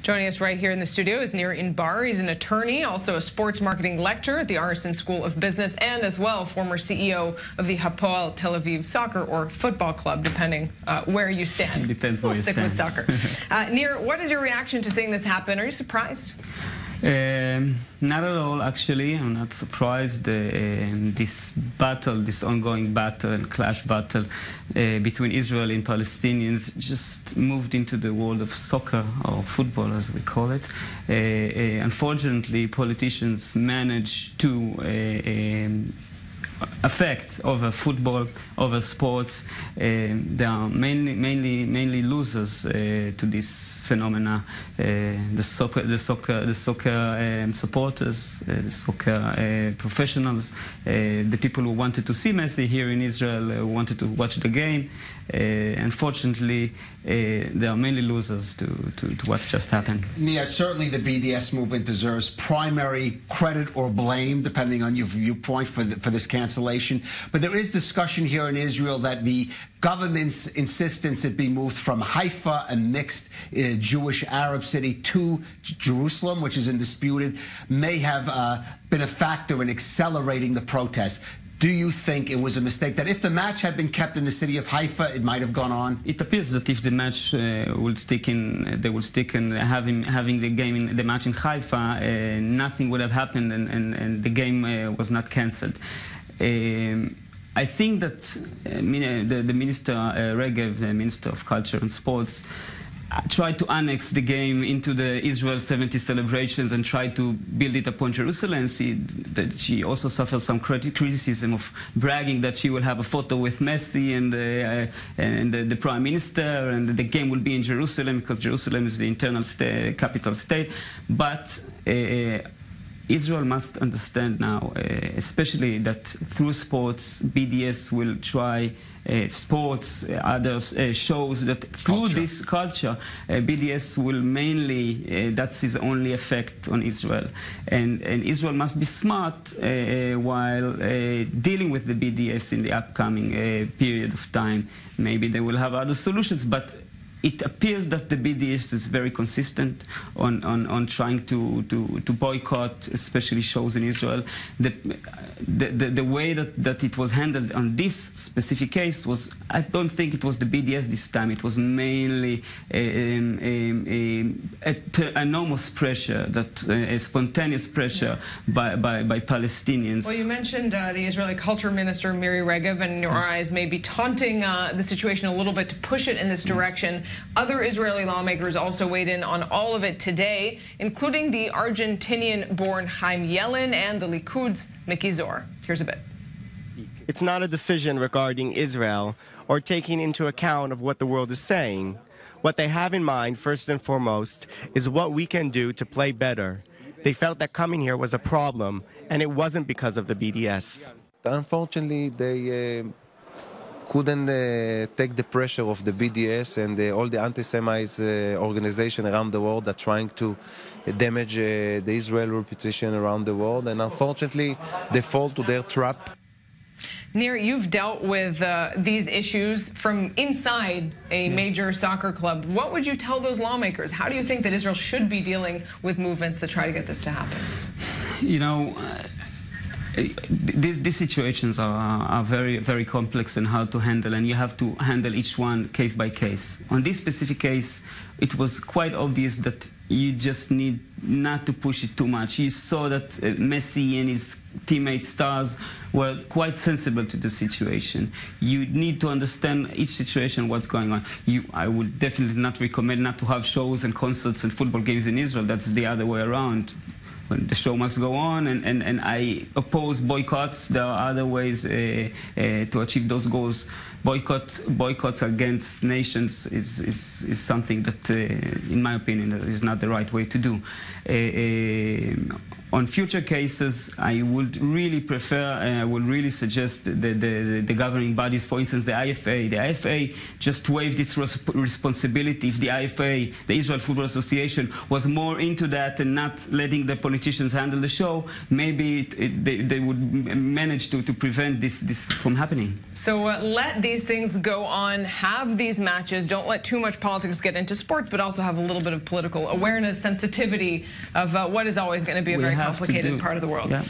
Joining us right here in the studio is Nir Inbar. He's an attorney, also a sports marketing lecturer at the Arsenal School of Business, and as well former CEO of the Hapoel Tel Aviv soccer or football club, depending where you stand. Depends where you stand. We'll stick with soccer. Nir, what is your reaction to seeing this happen? Are you surprised? Not at all, actually. I'm not surprised. This battle, this ongoing battle and clash battle between Israel and Palestinians just moved into the world of soccer, or football as we call it. Unfortunately, politicians manage to affect over football, over sports. They are mainly losers to this phenomena. The soccer supporters, the soccer professionals, the people who wanted to see Messi here in Israel, wanted to watch the game. Unfortunately, they are mainly losers to what just happened. Nir, certainly the BDS movement deserves primary credit or blame, depending on your viewpoint, for this cancellation. But there is discussion here in Israel that the government's insistence it be moved from Haifa, a mixed Jewish-Arab city, to Jerusalem, which is undisputed, may have been a factor in accelerating the protests. Do you think it was a mistake, that if the match had been kept in the city of Haifa, it might have gone on? It appears that if the match would stick in, they would stick in having the match in Haifa, nothing would have happened, and the game was not cancelled. I think that the Minister Regev, the Minister of Culture and Sports, tried to annex the game into the Israel 70 celebrations and tried to build it upon Jerusalem. That she also suffers some criticism of bragging that she will have a photo with Messi and the Prime Minister, and the game will be in Jerusalem because Jerusalem is the internal capital state. But Israel must understand now, especially that through sports, BDS will try sports, others shows that through this culture, BDS will mainly, that's his only effect on Israel. And Israel must be smart while dealing with the BDS in the upcoming period of time. Maybe they will have other solutions, but it appears that the BDS is very consistent on trying to boycott, especially shows in Israel. The way that it was handled on this specific case was, I don't think it was the BDS this time. It was mainly enormous pressure, a spontaneous pressure by Palestinians. Well, you mentioned the Israeli culture minister, Miri Regev, and in your eyes maybe taunting the situation a little bit to push it in this direction. Other Israeli lawmakers also weighed in on all of it today, including the Argentinian-born Chaim Yellen and the Likud's Miki Zor. Here's a bit. It's not a decision regarding Israel or taking into account of what the world is saying. What they have in mind, first and foremost, is what we can do to play better. They felt that coming here was a problem, and it wasn't because of the BDS. Unfortunately, they couldn't take the pressure of the BDS and all the anti-Semite organizations around the world that are trying to damage the Israel reputation around the world. And unfortunately, they fall to their trap. Nir, you've dealt with these issues from inside a major soccer club. What would you tell those lawmakers? How do you think that Israel should be dealing with movements that try to get this to happen? You know, these situations are very, very complex in how to handle, and you have to handle each one case by case. On this specific case, it was quite obvious that you just need not to push it too much. You saw that Messi and his teammate stars were quite sensible to the situation. You need to understand each situation, what's going on. I would definitely not recommend not to have shows and concerts and football games in Israel. That's the other way around. When the show must go on, and I oppose boycotts. There are other ways to achieve those goals. Boycotts against nations is something that, in my opinion, is not the right way to do. On future cases, I would really prefer, I would really suggest the governing bodies, for instance, the IFA. The IFA just waived its responsibility. If the IFA, the Israel Football Association, was more into that and not letting the politicians handle the show, maybe they would manage to prevent this from happening. So let the these things go on, have these matches, don't let too much politics get into sports, but also have a little bit of political awareness, sensitivity of what is always going to be a very complicated part of the world. Yeah.